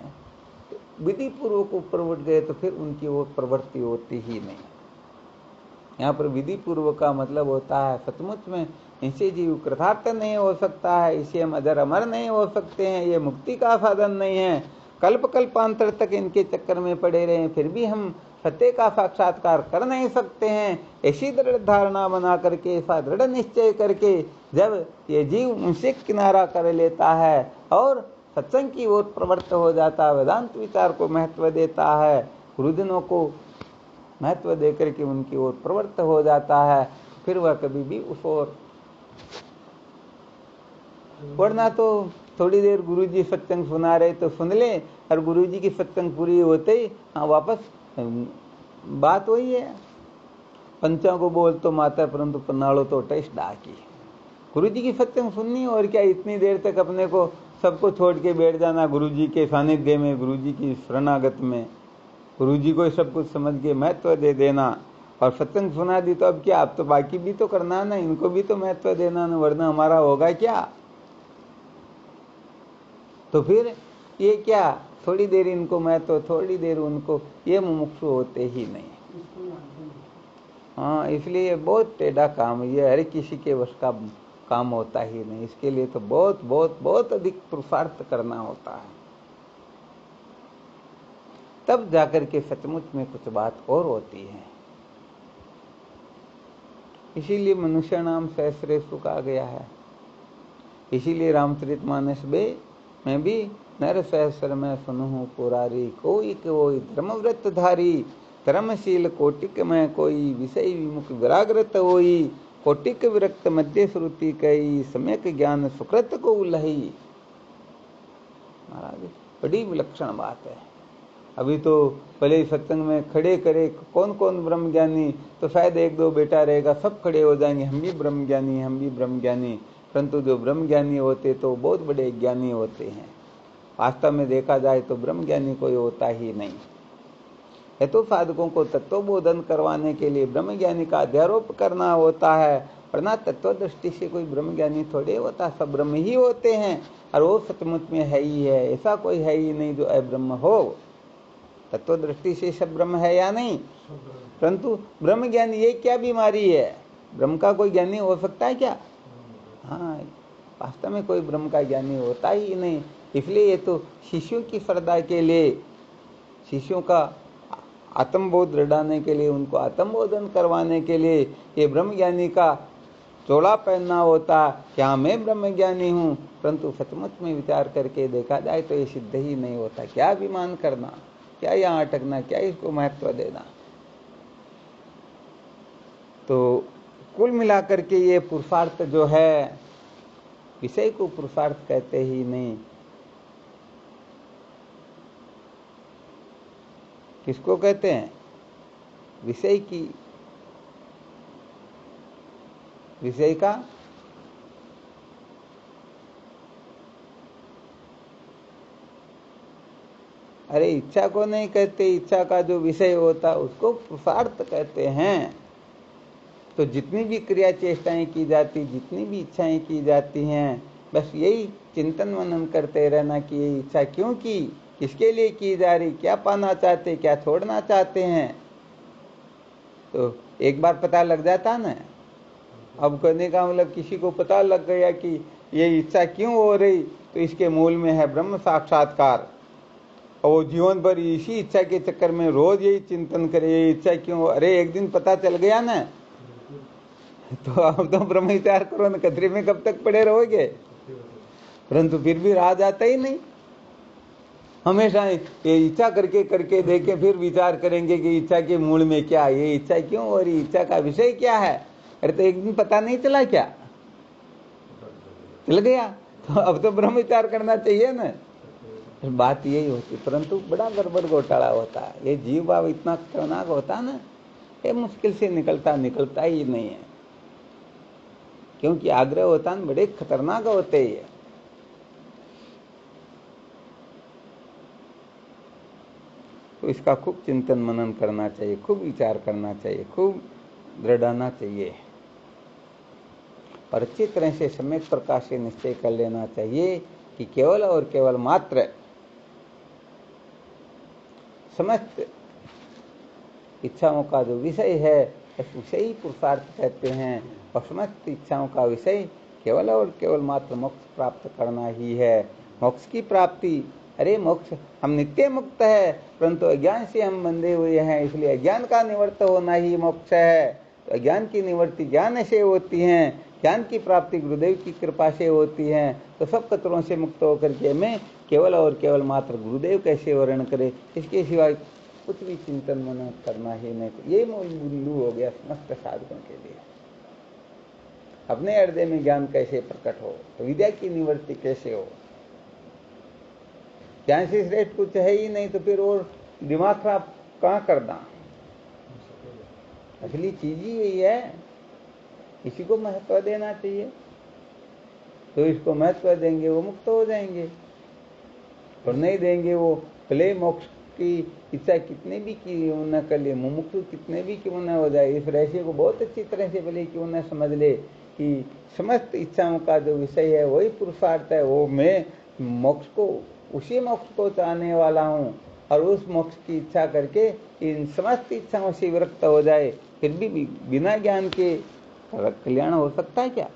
विधि पूर्वक ऊपर उठ गए तो फिर उनकी वो प्रवृत्ति होती ही नहीं। यहाँ पर विधि पूर्वक का मतलब होता है सचमुच में इनसे जीव कृतार्थ नहीं हो सकता है, इसे हम अजर अमर नहीं हो सकते हैं, ये मुक्ति का साधन नहीं है, कल्प कल्पांतर तक इनके चक्कर में पड़े रहे फिर भी हम सत्य का साक्षात्कार कर नहीं सकते हैं। ऐसी दृढ़ धारणा बना करके, ऐसा दृढ़ निश्चय करके जब ये जीव उनसे किनारा कर लेता है और सत्संग की ओर प्रवृत्त हो जाता है, वेदांत विचार को महत्व देता है, गुरुजनों को महत्व देकर के उनकी ओर प्रवृत्त हो जाता है, फिर वह कभी भी उस ओर, वरना तो थोड़ी देर गुरुजी सत्संग सुना रहे तो सुन ले, और गुरुजी की सत्संग पूरी होते ही हाँ वापस बात वही है, पंचों को बोल तो माता परंतु पन्नाड़ो तो टेस्ट डाकी। गुरुजी की सत्संग सुननी, और क्या इतनी देर तक अपने को सबको छोड़ के बैठ जाना गुरुजी के सानिध्य में, गुरुजी की शरणागत में, गुरुजी को सब कुछ समझ के महत्व दे देना, और सत्संग सुना दी तो अब क्या, अब तो बाकी भी तो करना ना, इनको भी तो महत्व देना ना, वरना हमारा होगा क्या। तो फिर ये क्या, थोड़ी देर इनको महत्व, थोड़ी देर उनको, ये मुमुक्षु होते ही नहीं। हाँ, इसलिए बहुत टेढ़ा काम, ये हर किसी के वश का काम होता ही नहीं, इसके लिए तो बहुत बहुत बहुत अधिक पुरुषार्थ करना होता है, तब जाकर के सचमुच में कुछ बात और होती है। इसीलिए मनुष्य नाम सहस्रेषु कहा गया है, इसीलिए रामचरितमानस में भी नर सहस्र में सुनहु पुरारी, कोई कोई धर्मव्रत धारी, धर्मशील कोटिक में कोई, विषय विमुख विराग्रत होई, कोटिक विरक्त मध्य श्रुति कई, सम्यक ज्ञान सुकृत को उलही। महाराज बड़ी विलक्षण बात है। अभी तो पहले सत्संग में खड़े करे कौन कौन ब्रह्म ज्ञानी, तो शायद 1-2 बेटा रहेगा, सब खड़े हो जाएंगे हम भी ब्रह्म ज्ञानी, हम भी ब्रह्म ज्ञानी, परंतु जो ब्रह्म ज्ञानी होते तो बहुत बड़े ज्ञानी होते हैं। वास्तव में देखा जाए तो ब्रह्म ज्ञानी कोई होता ही नहीं। ये तो साधकों को तत्वबोधन करवाने के लिए ब्रह्म ज्ञानी का अध्यारोप करना होता है, वरना तत्व दृष्टि से कोई ब्रह्म ज्ञानी थोड़े होता, सब ब्रह्म ही होते हैं और वो सचमुच में है ही है। ऐसा कोई है ही नहीं जो अब्रह्म हो। तत्व दृष्टि से सब ब्रह्म है या नहीं, परंतु ब्रह्म ज्ञानी ये क्या बीमारी है? ब्रह्म का कोई ज्ञानी हो सकता है क्या? हाँ, वास्तव में कोई ब्रह्म का ज्ञानी होता ही नहीं। इसलिए ये तो शिष्यों की श्रद्धा के लिए, शिष्यों का आत्मबोध दृढ़ाने के लिए, उनको आत्मबोधन करवाने के लिए ये ब्रह्म ज्ञानी का चोला पहनना होता कि हाँ मैं ब्रह्म ज्ञानी हूँ, परंतु सचमुच में विचार करके देखा जाए तो ये सिद्ध ही नहीं होता। क्या अभिमान करना, क्या यहाँ अटकना, क्या इसको महत्व देना। तो कुल मिलाकर के ये पुरुषार्थ जो है, विषय को पुरुषार्थ कहते ही नहीं। किसको कहते हैं? विषय की, विषय का अरे इच्छा को नहीं कहते, इच्छा का जो विषय होता उसको पुरुषार्थ कहते हैं। तो जितनी भी क्रिया चेष्टाएं की जाती, जितनी भी इच्छाएं की जाती हैं, बस यही चिंतन मनन करते रहना कि ये इच्छा क्यों की, किसके लिए की जा रही, क्या पाना चाहते, क्या छोड़ना चाहते हैं। तो एक बार पता लग जाता ना। अब कहने का मतलब किसी को पता लग गया कि ये इच्छा क्यों हो रही, तो इसके मूल में है ब्रह्म साक्षात्कार। और वो जीवन भर इसी इच्छा के चक्कर में रोज यही चिंतन करे, ये इच्छा क्यों। अरे एक दिन पता चल गया ना, तो अब तो ब्रह्म विचार करो ना, कतरे में कब तक पड़े रहोगे। परंतु फिर भी राह जाता ही नहीं। हमेशा ये इच्छा करके करके देखे, फिर विचार करेंगे कि इच्छा के मूल में क्या, ये इच्छा क्यों हो रही, इच्छा का विषय क्या है। अरे तो एक दिन पता नहीं चला क्या, चल गया। तो अब तो ब्रह्म विचार करना चाहिए ना। बात यही होती, परंतु बड़ा गड़बड़ घोटाला होता है। ये जीव भाव इतना खतरनाक होता ना, ये मुश्किल से निकलता ही नहीं है। क्योंकि आग्रह होता है, बड़े खतरनाक होते हैं। तो इसका खूब चिंतन मनन करना चाहिए, खूब विचार करना चाहिए, खूब दृढ़ाना चाहिए और अच्छी तरह से सम्यक प्रकार से निश्चय कर लेना चाहिए कि केवल और केवल मात्र समस्त इच्छाओं का जो विषय है उसे ही पुरुषार्थ कहते हैं। और समस्त इच्छाओं का विषय केवल और केवल मात्र मोक्ष प्राप्त करना ही है। मोक्ष की प्राप्ति, अरे मोक्ष, हम नित्य मुक्त है, परंतु अज्ञान से हम बंधे हुए हैं, इसलिए अज्ञान का निवृत्त होना ही मोक्ष है। तो अज्ञान की निवृत्ति ज्ञान से होती है, ज्ञान की प्राप्ति गुरुदेव की कृपा से होती है। तो सब कतरों से मुक्त होकर के मैं केवल और केवल मात्र गुरुदेव कैसे वर्ण करे, इसके सिवाय कुछ भी चिंतन मनन करना ही नहीं। तो ये मूल बिंदु हो गया समस्त साधकों के लिए। अपने हृदय में ज्ञान कैसे प्रकट हो, तो विद्या की निवृत्ति कैसे हो। ज्ञान से श्रेष्ठ कुछ है ही नहीं, तो फिर और दिमाग खराब कहाँ करना। असली चीज ही यही है, इसी को महत्व देना चाहिए। तो इसको महत्व देंगे वो मुक्त हो जाएंगे, और नहीं देंगे वो भले मोक्ष की इच्छा कितने भी की न कर ले, मुमुक्षु कितने भी क्यों न हो जाए, इस रहस्य को बहुत अच्छी तरह से भले क्यों न समझ ले कि समस्त इच्छाओं का जो विषय है वही पुरुषार्थ है। वो मैं मोक्ष को, उसी मोक्ष को चाहने वाला हूँ, और उस मोक्ष की इच्छा करके इन समस्त इच्छाओं से विरक्त हो जाए, फिर भी बिना ज्ञान के कल्याण हो सकता है क्या।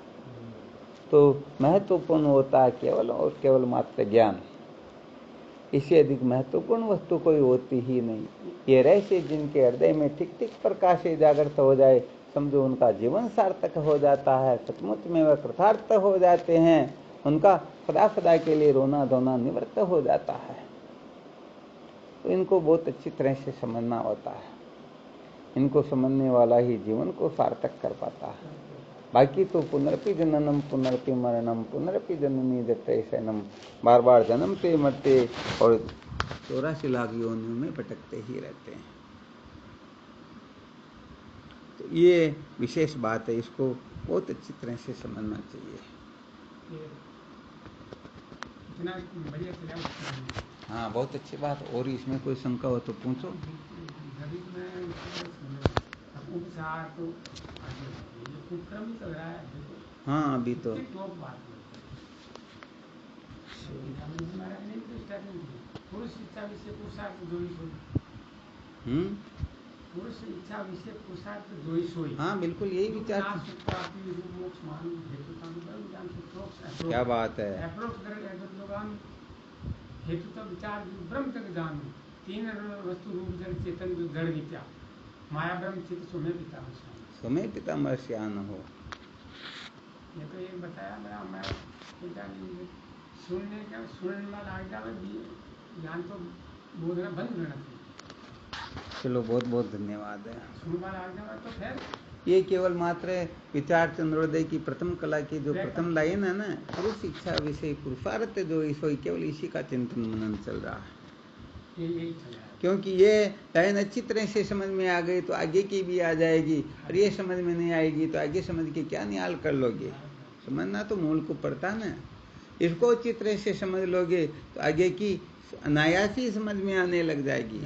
तो महत्वपूर्ण होता है केवल और केवल मात्र ज्ञान। इससे अधिक महत्वपूर्ण वस्तु कोई होती ही नहीं। ये रहस्य जिनके हृदय में ठीक ठीक प्रकाश से जागृत हो जाए, समझो उनका जीवन सार्थक हो जाता है, सचमुच में वह कृतार्थ हो जाते हैं, उनका सदा सदा के लिए रोना धोना निवृत्त हो जाता है। तो इनको बहुत अच्छी तरह से समझना होता है। इनको समझने वाला ही जीवन को सार्थक कर पाता है। बाकी तो पुनरपि जननम पुनरपि मरणम पुनरपि जननी जट्टे शयनम, बार बार जन्मते मरते और 84 लाख योनियों में भटकते ही रहते हैं। तो ये विशेष बात है, इसको बहुत अच्छी तरह से समझना चाहिए। इतना बढ़िया चला। हाँ, बहुत अच्छी बात। और इसमें कोई शंका हो तो पूछो। गणित में उपचार तो उपक्रम ही चल रहा है देखो। हाँ, अभी तो पुरुष इच्छा विषय पुरुषार्थ दो ही सोई। पुरुष इच्छा विषय पुरुषार्थ दो ही सोई। हाँ, बिल्कुल यही विचार। क्या बात है। हेतु तक विचार ब्रह्म तक जान तीन वस्तु रूप जल चेतन जो जड़ विद्या माया ब्रह्म चित्त सुमे पिता सुमे पिता मर्ष्यान हो। ये तो एक बताया मैं सुनने वाला ज्ञान तो बोलना बंद करना चाहिए। चलो, बहुत बहुत धन्यवाद है। सुनने वाला तो फिर ये केवल मात्र विचार चंद्रोदय की प्रथम कला की जो प्रथम लाइन है ना, पुरुष इच्छा विषय पुरुषार्थ जो ईश्वर, केवल इसी का चिंतन मनन चल रहा है। क्योंकि ये लाइन अच्छी तरह से समझ में आ गई तो आगे की भी आ जाएगी, और ये समझ में नहीं आएगी तो आगे समझ के क्या निहाल कर लोगे। समझना तो मूल को पड़ता ना। इसको अच्छी तरह से समझ लोगे तो आगे की अनायास ही समझ में आने लग जाएगी।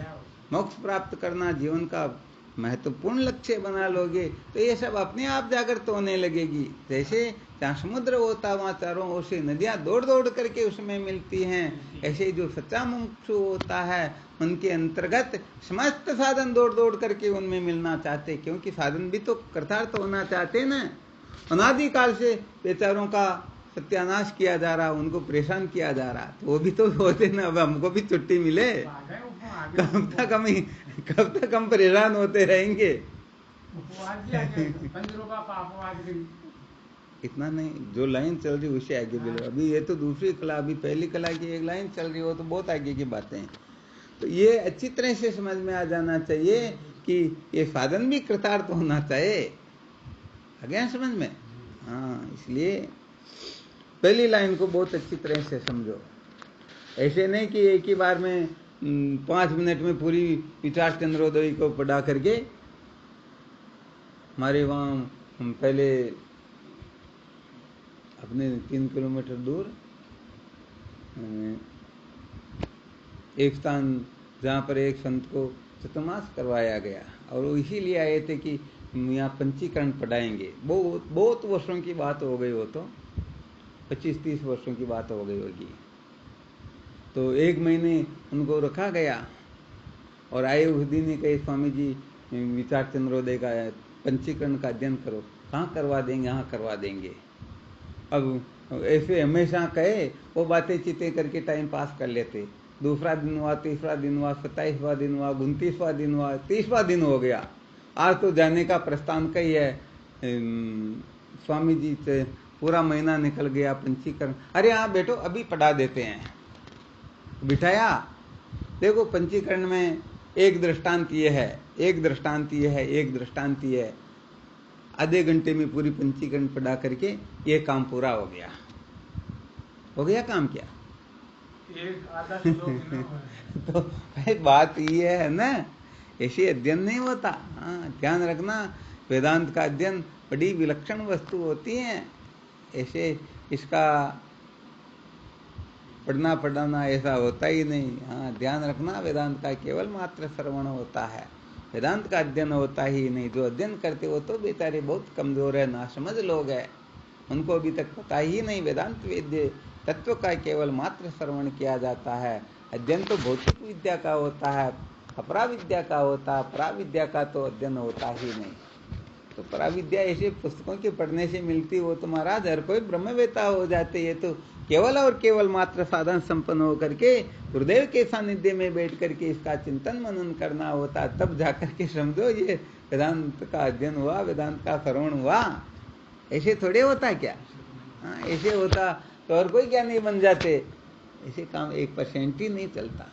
मोक्ष प्राप्त करना जीवन का महत्वपूर्ण लक्ष्य बना लोगे तो ये सब अपने आप जागृत होने लगेगी। जैसे जहाँ समुद्र होता वहाँ चारों ओर से नदियाँ दौड़ दौड़ करके उसमें मिलती हैं, ऐसे जो सच्चा मुमुक्षु होता है उनके अंतर्गत समस्त साधन दौड़ दौड़ करके उनमें मिलना चाहते, क्योंकि साधन भी तो कृतार्थ होना चाहते ना। अनादिकाल से बेचारों का सत्यानाश किया जा रहा, उनको परेशान किया जा रहा, तो वो भी तो होते ना। अब हमको भी छुट्टी मिले, कब तक हम परेशान होते रहेंगे। इतना नहीं, जो लाइन चल रही उसे आगे बोलो। अभी ये तो दूसरी कला, अभी पहली कला की एक लाइन चल रही हो तो बहुत आगे की बातें हैं। तो ये अच्छी तरह से समझ में आ जाना चाहिए कि ये साधन भी कृतार्थ होना चाहिए। आ गया समझ में? हाँ, इसलिए पहली लाइन को बहुत अच्छी तरह से समझो। ऐसे नहीं कि एक ही बार में 5 मिनट में पूरी विचार चंद्रोदय को पढ़ा करके, हमारे वहाँ पहले अपने 3 किलोमीटर दूर एक स्थान जहाँ पर एक संत को चतुर्मास करवाया गया, और वो इसीलिए आए थे कि यहाँ पंचीकरण पढ़ाएंगे। बहुत वर्षों की बात हो गई, हो तो 25-30 वर्षों की बात हो गई होगी। तो 1 महीने उनको रखा गया, और आए उस दिन ही कहे स्वामी जी विचार चंद्रोदय का पंचीकरण का अध्ययन करो। कहाँ करवा देंगे? हाँ करवा देंगे। अब ऐसे हमेशा कहे वो बातें चितें करके टाइम पास कर लेते। दूसरा दिन हुआ, तीसरा दिन हुआ, 27वां दिन हुआ, 29वां दिन हुआ, 30वां दिन हो गया। आज तो जाने का प्रस्थान कही है स्वामी जी से। पूरा महीना निकल गया पंचीकरण। अरे हाँ बैठो, अभी पढ़ा देते हैं। बिठाया, देखो पंचीकरण में एक दृष्टांत ये है, एक दृष्टांत ये है, एक दृष्टांत ये है। आधे घंटे में पूरी पंचीकरण पढ़ा करके ये काम पूरा हो गया। हो गया काम क्या? एक आधा तो बात ये है ना, ऐसे अध्ययन नहीं होता। हाँ, ध्यान रखना, वेदांत का अध्ययन बड़ी विलक्षण वस्तु होती है। ऐसे इसका पढ़ना पढ़ाना ऐसा होता ही नहीं। हाँ, ध्यान रखना, वेदांत का केवल मात्र श्रवण होता है, वेदांत का अध्ययन होता ही नहीं। जो अध्ययन करते वो तो बेचारे बहुत कमजोर है, नासमझ लोग हैं, उनको अभी तक पता ही नहीं वेदांत वेद्य तत्व का केवल मात्र श्रवण किया जाता है। अध्ययन तो भौतिक विद्या का होता है, अपरा विद्या का होता है, परा विद्या का तो अध्ययन होता ही नहीं। तो परा विद्या ऐसे पुस्तकों के पढ़ने से मिलती हो तो महाराज हर कोई ब्रह्मवेत्ता हो जाते। ये तो केवल और केवल मात्र साधन संपन्न होकर के गुरुदेव के सानिध्य में बैठ करके इसका चिंतन मनन करना होता, तब जाकर के समझो ये वेदांत का अध्ययन हुआ, वेदांत का श्रवण हुआ। ऐसे थोड़े होता क्या? हाँ, ऐसे होता तो और कोई क्या नहीं बन जाते। ऐसे काम 1% ही नहीं चलता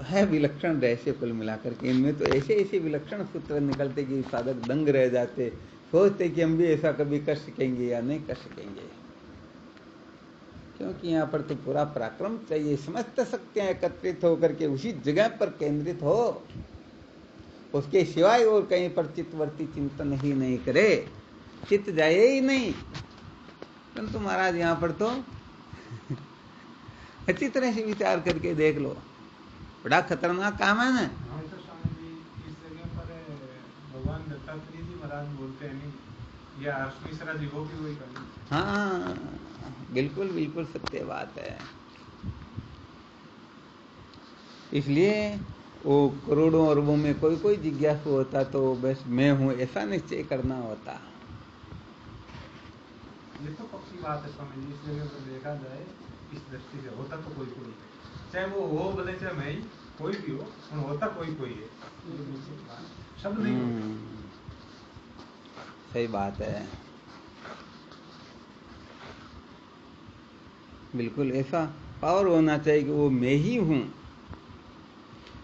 है। विलक्षण रहस्य कुल मिलाकर के इनमें तो ऐसे ऐसे विलक्षण सूत्र निकलते कि साधक दंग रह जाते, सोचते कि हम भी ऐसा कभी कर सकेंगे या नहीं कर सकेंगे। क्योंकि यहाँ पर तो पूरा पराक्रम चाहिए, समस्त शक्तियां एकत्रित होकर के उसी जगह पर केंद्रित हो, उसके सिवाय और कहीं पर चित्तवर्ती चिंतन ही नहीं करे, चित्त जाए ही नहीं। परंतु महाराज यहाँ पर तो अच्छी तरह से विचार करके देख लो, बड़ा खतरनाक काम है ना। हाँ तो स्वामी जी इस जगह पर भगवान दत्तात्रेय जी महाराज बोलते हैं नहीं, या हर्ष मिश्रा जी वो भी वही करें। हाँ बिल्कुल बिल्कुल सत्य बात है। इसलिए वो करोड़ों अरबों में कोई कोई जिज्ञासु होता तो बस मैं हूं ऐसा निश्चय करना होता। ये तो पक्की बात है स्वामी जी, इस जगह पर देखा जाए इस दृष्टि से होता तो कोई कोई है, चाहे वो हो भले चाहे मैं ही कोई भी हो, और होता कोई कोई है, सब नहीं होता। सही बात है, बिल्कुल ऐसा पावर होना चाहिए कि वो मैं ही हूं।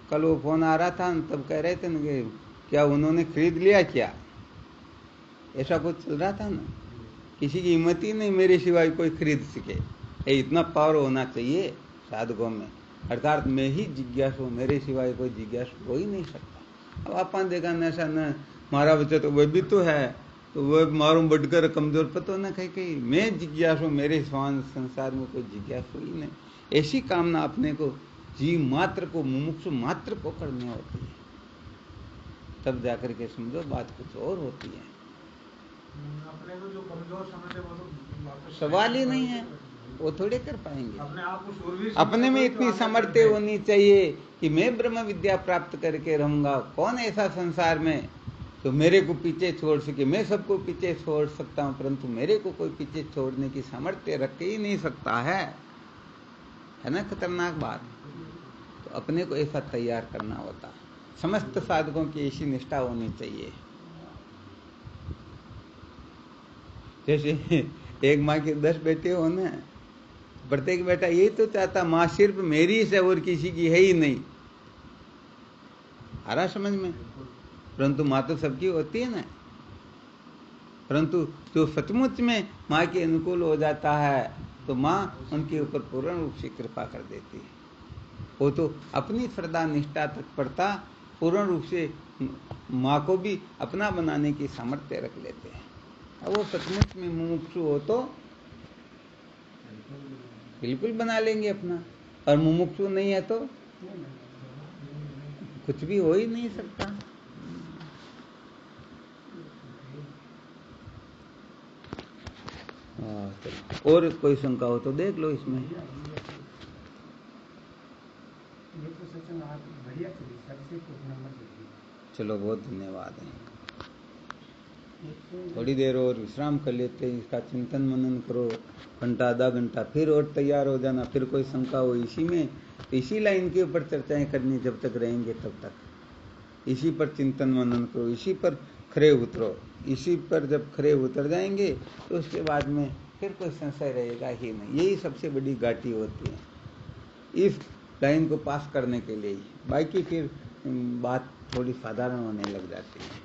कल वो फोन आ रहा था तब कह रहे थे ना कि क्या उन्होंने खरीद लिया क्या, ऐसा कुछ चल रहा था ना। किसी की हिम्मत ही नहीं मेरे सिवाय कोई खरीद सके, ये इतना पावर होना चाहिए साधकों में। अर्थात मैं ही जिज्ञासु, मेरे सिवाय कोई जिज्ञासु हो ही नहीं सकता। अब आप देखा न ऐसा न मारा बच्चा तो वह भी तो है, तो वह मारूं बढ़कर कमजोर पतो न कहीं कहीं मैं जिज्ञासु, मेरे स्वान संसार में कोई जिज्ञासु ही नहीं। ऐसी कामना अपने को जीव मात्र को, मुमुक्षु मात्र को करनी होती है, तब जाकर के समझो बात कुछ और होती है। अपने को जो कमजोर समझते वो तो सवाल ही नहीं है, वो थोड़े कर पाएंगे। अपने आप को शूरवीर अपने में इतनी सामर्थ्य होनी चाहिए कि मैं ब्रह्म विद्या प्राप्त करके रहूंगा। कौन ऐसा संसार में तो मेरे को पीछे छोड़ सके। मैं सबको पीछे छोड़ सकता हूं, परंतु मेरे को कोई पीछे छोड़ने की सामर्थ्य रख ही नहीं सकता है ना। खतरनाक बात। तो अपने को ऐसा तैयार करना होता। समस्त साधकों की ऐसी निष्ठा होनी चाहिए। जैसे एक माँ के 10 बेटे हो ना, प्रत्येक बेटा यही तो चाहता माँ सिर्फ मेरी से और किसी की है ही नहीं। आ रहा समझ में? परंतु माँ तो सबकी होती है ना। परंतु जो सचमुच में माँ के अनुकूल हो जाता है तो माँ उनके ऊपर पूर्ण रूप से कृपा कर देती है। वो तो अपनी श्रद्धा निष्ठा तत्परता पूर्ण रूप से माँ को भी अपना बनाने की सामर्थ्य रख लेते हैं। अब वो सचमुच में मुमुक्षु हो तो बिल्कुल बना लेंगे अपना, और मुमुक्षु नहीं है तो कुछ भी हो ही नहीं सकता। और कोई शंका हो तो देख लो इसमें। चलो बहुत धन्यवाद है। थोड़ी देर और विश्राम कर लेते हैं, इसका चिंतन मनन करो, घंटा आधा घंटा, फिर और तैयार हो जाना। फिर कोई शंका हो इसी में, इसी लाइन के ऊपर चर्चाएं करनी जब तक रहेंगे तब तक। इसी पर चिंतन मनन करो, इसी पर खरे उतरो। इसी पर जब खरे उतर जाएंगे तो उसके बाद में फिर कोई संशय रहेगा ही नहीं। यही सबसे बड़ी घाटी होती है इस लाइन को पास करने के लिए ही। बाकी फिर बात थोड़ी साधारण होने लग जाती है।